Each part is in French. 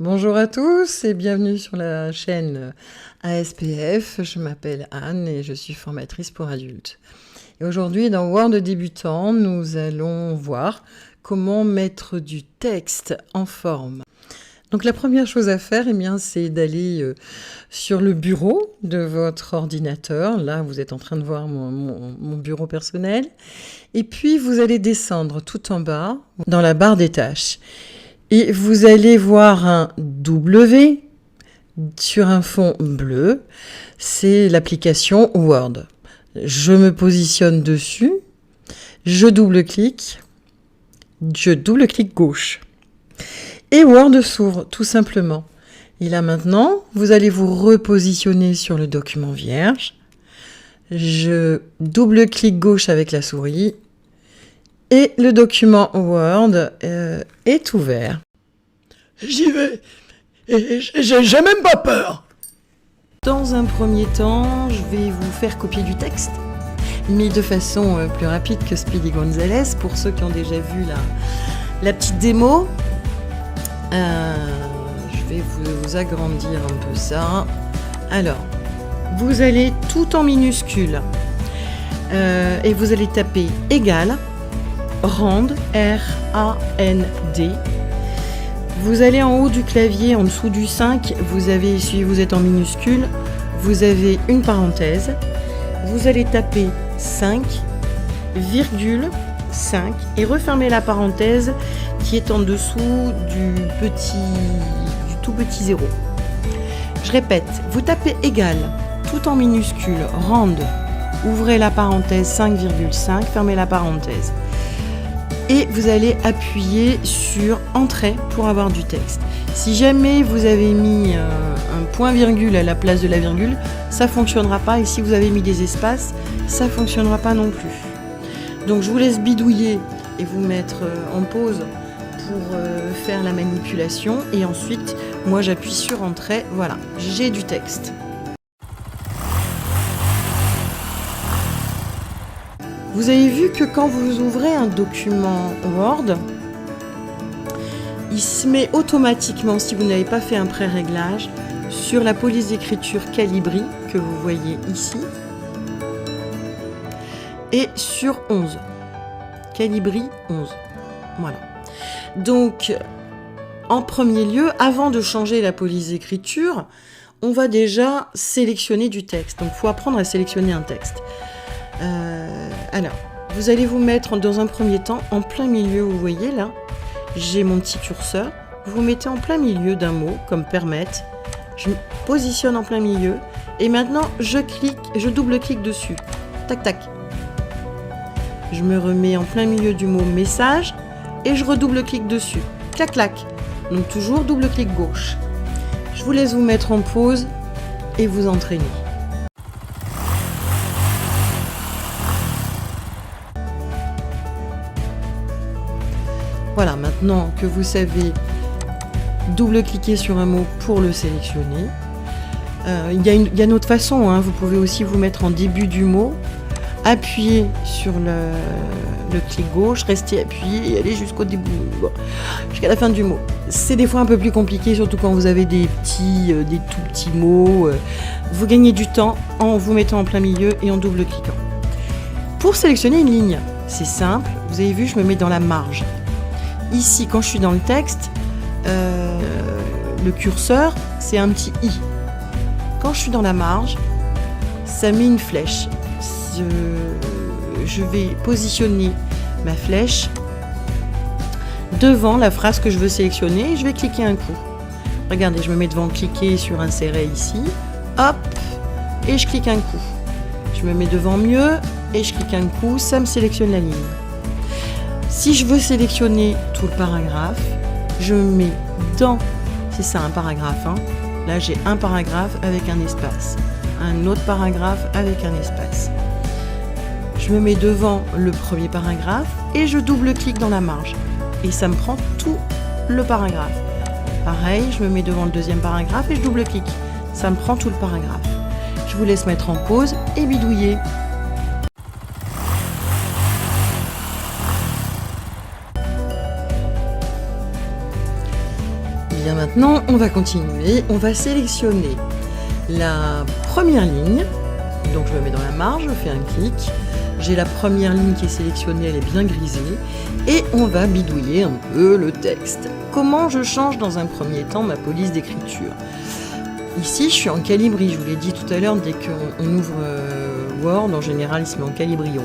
Bonjour à tous et bienvenue sur la chaîne ASPF. Je m'appelle Anne et je suis formatrice pour adultes. Et aujourd'hui, dans Word débutant, nous allons voir comment mettre du texte en forme. Donc la première chose à faire, c'est d'aller sur le bureau de votre ordinateur. Là, vous êtes en train de voir mon bureau personnel. Et puis, vous allez descendre tout en bas dans la barre des tâches. Et vous allez voir un W sur un fond bleu. C'est l'application Word. Je me positionne dessus. Je double-clique gauche. Et Word s'ouvre, tout simplement. Et là maintenant, vous allez vous repositionner sur le document vierge. Je double-clique gauche avec la souris. Et le document Word est ouvert. J'y vais. Et j'ai même pas peur. Dans un premier temps, je vais vous faire copier du texte, mais de façon plus rapide que Speedy Gonzales. Pour ceux qui ont déjà vu la petite démo, je vais vous agrandir un peu ça. Alors, vous allez tout en minuscule et vous allez taper égal. RAND, R-A-N-D. Vous allez en haut du clavier, en dessous du 5, si vous êtes en minuscule, vous avez une parenthèse. Vous allez taper 5, virgule 5 et refermer la parenthèse qui est en dessous du tout petit 0. Je répète, vous tapez égal, tout en minuscule, RAND, ouvrez la parenthèse 5,5, fermez la parenthèse. Et vous allez appuyer sur Entrée pour avoir du texte. Si jamais vous avez mis un point-virgule à la place de la virgule, ça ne fonctionnera pas. Et si vous avez mis des espaces, ça ne fonctionnera pas non plus. Donc je vous laisse bidouiller et vous mettre en pause pour faire la manipulation. Et ensuite, moi j'appuie sur Entrée. Voilà, j'ai du texte. Vous avez vu que quand vous ouvrez un document Word, il se met automatiquement, si vous n'avez pas fait un pré-réglage, sur la police d'écriture Calibri, que vous voyez ici, et sur 11. Calibri 11. Voilà. Donc, en premier lieu, avant de changer la police d'écriture, on va déjà sélectionner du texte. Donc, il faut apprendre à sélectionner un texte. Alors, vous allez vous mettre dans un premier temps en plein milieu, vous voyez là, j'ai mon petit curseur, vous vous mettez en plein milieu d'un mot, comme permettre, je me positionne en plein milieu, et maintenant je double-clique dessus, tac tac. Je me remets en plein milieu du mot message, et je redouble-clique dessus, clac clac, donc toujours double-clic gauche. Je vous laisse vous mettre en pause et vous entraîner. Voilà, maintenant que vous savez double-cliquer sur un mot pour le sélectionner. Il y a une autre façon, hein. Vous pouvez aussi vous mettre en début du mot, appuyer sur le clic gauche, rester appuyé et aller jusqu'au début, jusqu'à la fin du mot. C'est des fois un peu plus compliqué, surtout quand vous avez des tout petits mots. Vous gagnez du temps en vous mettant en plein milieu et en double-cliquant. Pour sélectionner une ligne, c'est simple. Vous avez vu, je me mets dans la marge. Ici, quand je suis dans le texte, le curseur, c'est un petit i. Quand je suis dans la marge, ça met une flèche. Je vais positionner ma flèche devant la phrase que je veux sélectionner et je vais cliquer un coup. Regardez, je me mets devant cliquer sur insérer ici, hop, et je clique un coup. Je me mets devant mieux et je clique un coup, ça me sélectionne la ligne. Si je veux sélectionner tout le paragraphe, je me mets dans, c'est ça un paragraphe, hein. Là j'ai un paragraphe avec un espace, un autre paragraphe avec un espace. Je me mets devant le premier paragraphe et je double-clique dans la marge. Et ça me prend tout le paragraphe. Pareil, je me mets devant le deuxième paragraphe et je double-clique. Ça me prend tout le paragraphe. Je vous laisse mettre en pause et bidouiller. maintenant, on va continuer. On va sélectionner la première ligne. Donc, je me mets dans la marge, je fais un clic. J'ai la première ligne qui est sélectionnée, elle est bien grisée. Et on va bidouiller un peu le texte. Comment je change dans un premier temps ma police d'écriture? Ici, je suis en calibri. Je vous l'ai dit tout à l'heure, dès qu'on ouvre Word, en général, il se met en calibri 11.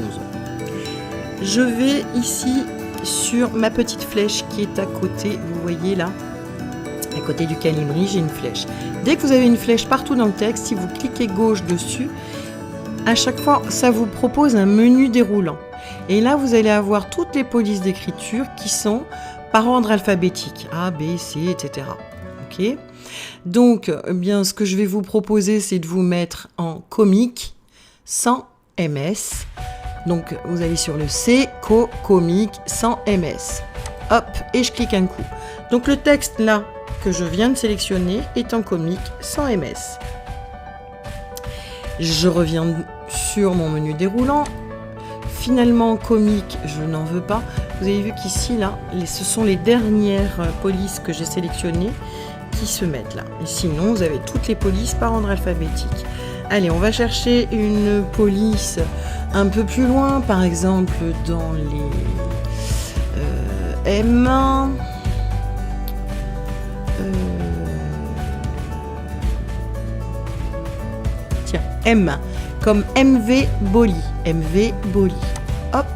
Je vais ici sur ma petite flèche qui est à côté, vous voyez là, à côté du calibri, j'ai une flèche. Dès que vous avez une flèche partout dans le texte, si vous cliquez gauche dessus, à chaque fois, ça vous propose un menu déroulant. Et là, vous allez avoir toutes les polices d'écriture qui sont par ordre alphabétique, A, B, C, etc. Ok ? Donc, eh bien, ce que je vais vous proposer, c'est de vous mettre en comique sans MS. Donc, vous allez sur le C, comique sans MS. Hop, et je clique un coup. Donc, le texte là que je viens de sélectionner est en comique sans MS. Je reviens sur mon menu déroulant. Finalement, comique, je n'en veux pas. Vous avez vu qu'ici, là, ce sont les dernières polices que j'ai sélectionnées qui se mettent là. Et sinon, vous avez toutes les polices par ordre alphabétique. Allez, on va chercher une police un peu plus loin, par exemple dans les M. Tiens, M, comme MV Boli. MV Boli. Hop.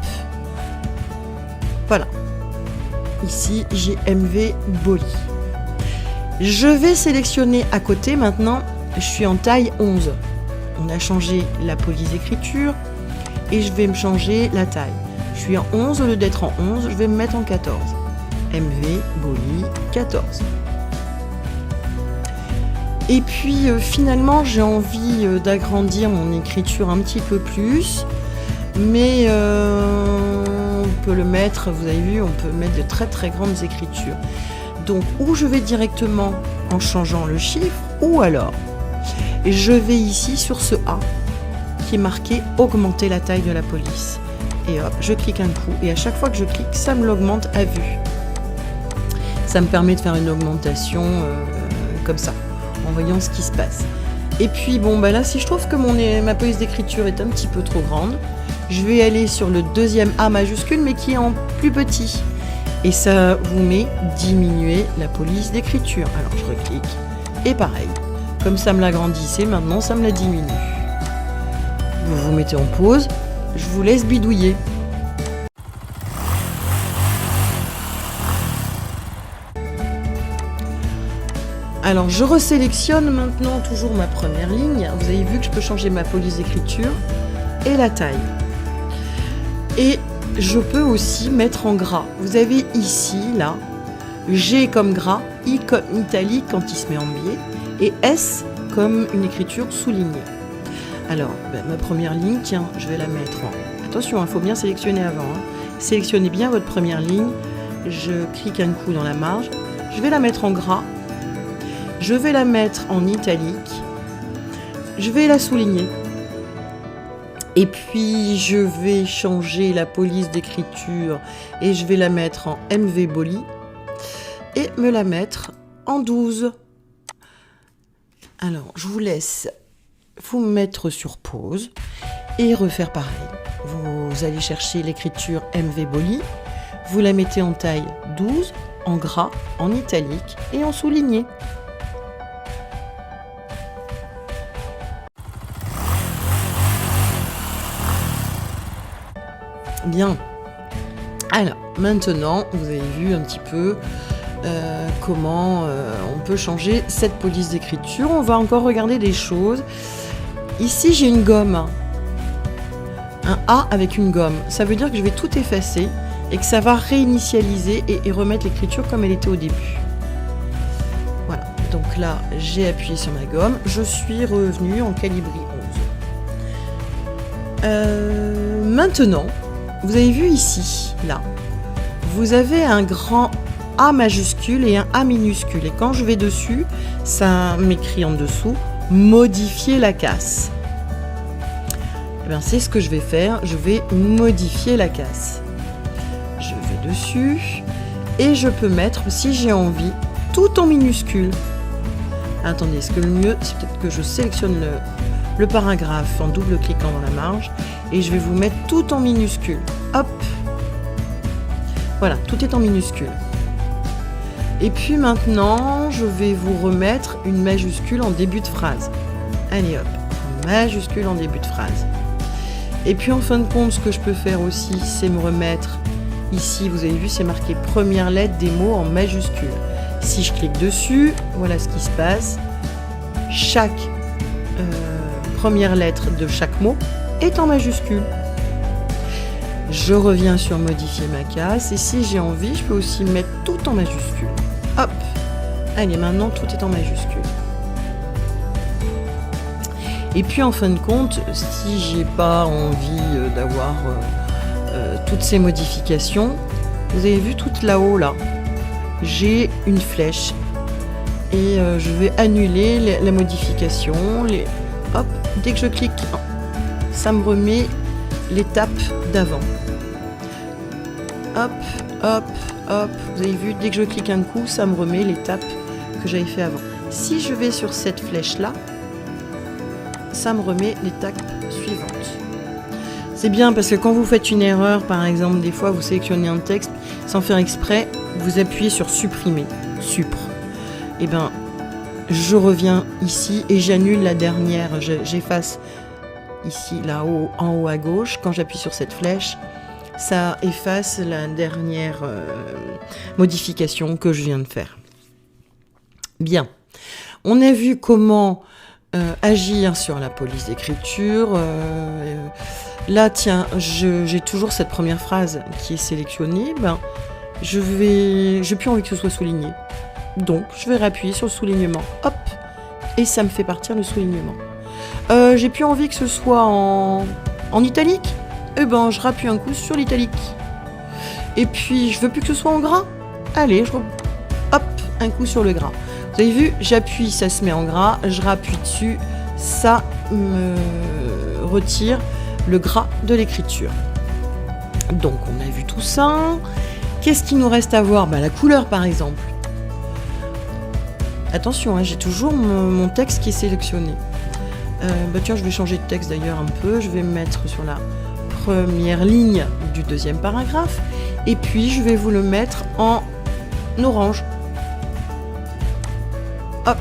Voilà. Ici, j'ai MV Boli. Je vais sélectionner à côté maintenant, je suis en taille 11. On a changé la police d'écriture et je vais me changer la taille. Je suis en 11, au lieu d'être en 11, je vais me mettre en 14. MV Boli 14. Et puis finalement, j'ai envie d'agrandir mon écriture un petit peu plus. Mais on peut le mettre, vous avez vu, on peut mettre de très très grandes écritures. Donc, ou je vais directement en changeant le chiffre, ou alors, je vais ici sur ce A qui est marqué « Augmenter la taille de la police ». Et hop, je clique un coup, et à chaque fois que je clique, ça me l'augmente à vue. Ça me permet de faire une augmentation comme ça, en voyant ce qui se passe. Et puis, bon, bah là, si je trouve que ma police d'écriture est un petit peu trop grande, je vais aller sur le deuxième A majuscule, mais qui est en plus petit. Et ça vous met diminuer la police d'écriture. Alors je reclique et pareil, comme ça me l'agrandissait, maintenant ça me la diminue. Vous vous mettez en pause, je vous laisse bidouiller. Alors je resélectionne maintenant toujours ma première ligne. Vous avez vu que je peux changer ma police d'écriture et la taille. Et je peux aussi mettre en gras. Vous avez ici, là, G comme gras, I comme italique quand il se met en biais, et S comme une écriture soulignée. Alors, ma première ligne, tiens, je vais la mettre en... Attention, il faut bien sélectionner avant. Sélectionnez bien votre première ligne. Je clique un coup dans la marge. Je vais la mettre en gras. Je vais la mettre en italique. Je vais la souligner. Et puis, je vais changer la police d'écriture et je vais la mettre en MV Boli et me la mettre en 12. Alors, je vous laisse vous mettre sur pause et refaire pareil. Vous allez chercher l'écriture MV Boli, vous la mettez en taille 12, en gras, en italique et en souligné. Bien. Alors, maintenant, vous avez vu un petit peu comment on peut changer cette police d'écriture. On va encore regarder des choses. Ici, j'ai une gomme. Un A avec une gomme. Ça veut dire que je vais tout effacer et que ça va réinitialiser et remettre l'écriture comme elle était au début. Voilà. Donc là, j'ai appuyé sur ma gomme. Je suis revenue en calibri 11. Maintenant, vous avez vu ici, là, vous avez un grand A majuscule et un A minuscule. Et quand je vais dessus, ça m'écrit en dessous « Modifier la casse ». Eh bien, c'est ce que je vais faire. Je vais modifier la casse. Je vais dessus et je peux mettre, si j'ai envie, tout en minuscule. Attendez, ce que le mieux, c'est peut-être que je sélectionne le paragraphe en double-cliquant dans la marge et je vais vous mettre tout en minuscule. Hop! Voilà, tout est en minuscule. Et puis maintenant, je vais vous remettre une majuscule en début de phrase. Allez hop, majuscule en début de phrase. Et puis en fin de compte, ce que je peux faire aussi, c'est me remettre ici, vous avez vu, c'est marqué première lettre des mots en majuscule. Si je clique dessus, voilà ce qui se passe. Chaque première lettre de chaque mot est en majuscule. Je reviens sur modifier ma case et si j'ai envie, je peux aussi mettre tout en majuscule. Hop! Allez, maintenant tout est en majuscule. Et puis en fin de compte, si j'ai pas envie d'avoir toutes ces modifications, vous avez vu tout là-haut là, j'ai une flèche et je vais annuler la modification. Hop, dès que je clique, ça me remet l'étape d'avant. Hop, hop, hop, vous avez vu, dès que je clique un coup, ça me remet l'étape que j'avais fait avant. Si je vais sur cette flèche là, ça me remet l'étape suivante. C'est bien parce que quand vous faites une erreur, par exemple, des fois vous sélectionnez un texte sans faire exprès, vous appuyez sur supprimer, supr. Et ben, je reviens ici et j'annule la dernière, j'efface ici, là-haut, en haut à gauche. Quand j'appuie sur cette flèche, ça efface la dernière modification que je viens de faire. Bien, on a vu comment agir sur la police d'écriture. Là, tiens, j'ai toujours cette première phrase qui est sélectionnée. Ben, j'ai plus envie que ce soit souligné. Donc, je vais réappuyer sur le soulignement. Hop, et ça me fait partir le soulignement. J'ai plus envie que ce soit en italique. Eh ben, je rappuie un coup sur l'italique. Et puis, je veux plus que ce soit en gras. Allez, hop, un coup sur le gras. Vous avez vu, j'appuie, ça se met en gras. Je rappuie dessus, ça me retire le gras de l'écriture. Donc, on a vu tout ça. Qu'est-ce qu'il nous reste à voir? La couleur, par exemple. Attention, hein, j'ai toujours mon texte qui est sélectionné. Tiens, je vais changer de texte d'ailleurs un peu. Je vais me mettre sur la première ligne du deuxième paragraphe. Et puis, je vais vous le mettre en orange. Hop,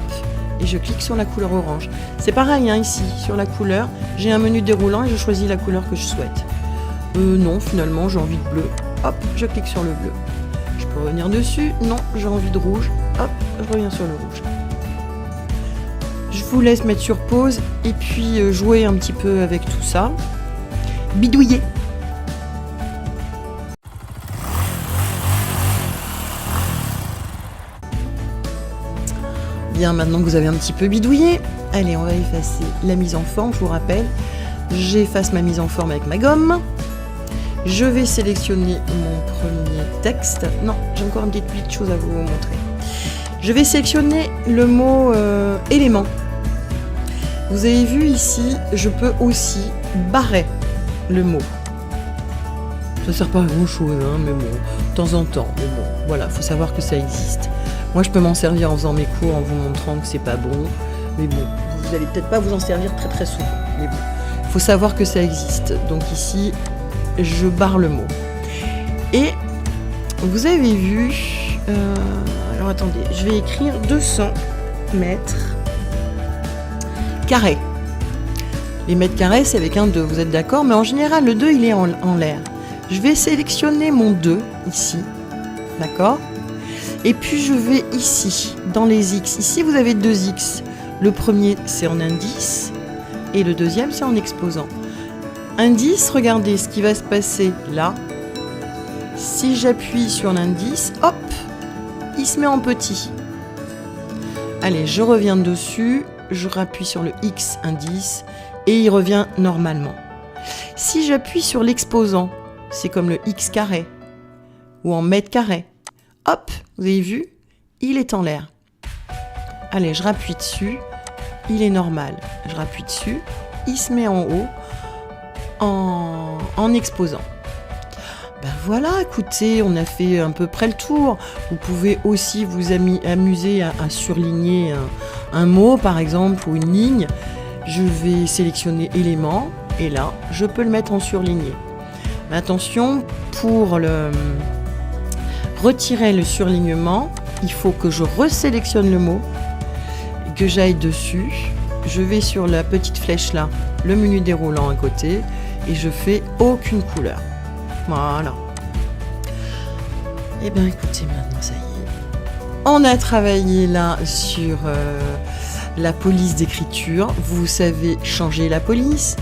et je clique sur la couleur orange. C'est pareil, hein, ici, sur la couleur, j'ai un menu déroulant et je choisis la couleur que je souhaite. Non, finalement, j'ai envie de bleu. Hop, je clique sur le bleu. Je peux revenir dessus. Non, j'ai envie de rouge. Hop, je reviens sur le rouge. Je vous laisse mettre sur pause et puis jouer un petit peu avec tout ça. Bidouiller. Bien, maintenant que vous avez un petit peu bidouillé, allez, on va effacer la mise en forme, je vous rappelle. J'efface ma mise en forme avec ma gomme. Je vais sélectionner mon premier texte. Non, j'ai encore une petite chose à vous montrer. Je vais sélectionner le mot élément. Vous avez vu ici, je peux aussi barrer le mot. Ça ne sert pas à grand chose, hein, mais bon, de temps en temps. Mais bon, voilà, il faut savoir que ça existe. Moi, je peux m'en servir en faisant mes cours, en vous montrant que c'est pas bon. Mais bon, vous n'allez peut-être pas vous en servir très très souvent. Mais bon, il faut savoir que ça existe. Donc ici, je barre le mot. Et vous avez vu... alors attendez, je vais écrire 200 mètres carrés. Les mètres carrés, c'est avec un 2, vous êtes d'accord? Mais en général, le 2, il est en l'air. Je vais sélectionner mon 2, ici. D'accord? Et puis je vais ici, dans les X. Ici, vous avez 2 X. Le premier, c'est en indice. Et le deuxième, c'est en exposant. Indice, regardez ce qui va se passer là. Si j'appuie sur l'indice, hop, il se met en petit. Allez, je reviens dessus. Je rappuie sur le X indice. Et il revient normalement. Si j'appuie sur l'exposant, c'est comme le X carré. Ou en mètre carré. Hop, vous avez vu, il est en l'air. Allez, je rappuie dessus, il est normal. Je rappuie dessus, il se met en haut, en exposant. Ben voilà, écoutez, on a fait à peu près le tour. Vous pouvez aussi vous amuser à surligner un mot, par exemple, ou une ligne. Je vais sélectionner élément, et là, je peux le mettre en surligné. Mais attention, pour retirer le surlignement, il faut que je resélectionne le mot, que j'aille dessus. Je vais sur la petite flèche là, le menu déroulant à côté, et je fais aucune couleur. Voilà. Et bien écoutez, maintenant ça y est. On a travaillé là sur la police d'écriture. Vous savez changer la police,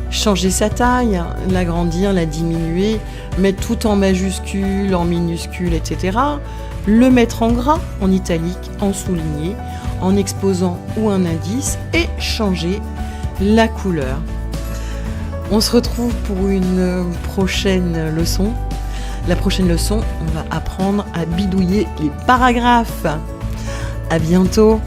changer sa taille, l'agrandir, la diminuer, mettre tout en majuscule, en minuscule, etc. Le mettre en gras, en italique, en souligné, en exposant ou un indice et changer la couleur. On se retrouve pour une prochaine leçon. La prochaine leçon, on va apprendre à bidouiller les paragraphes. À bientôt.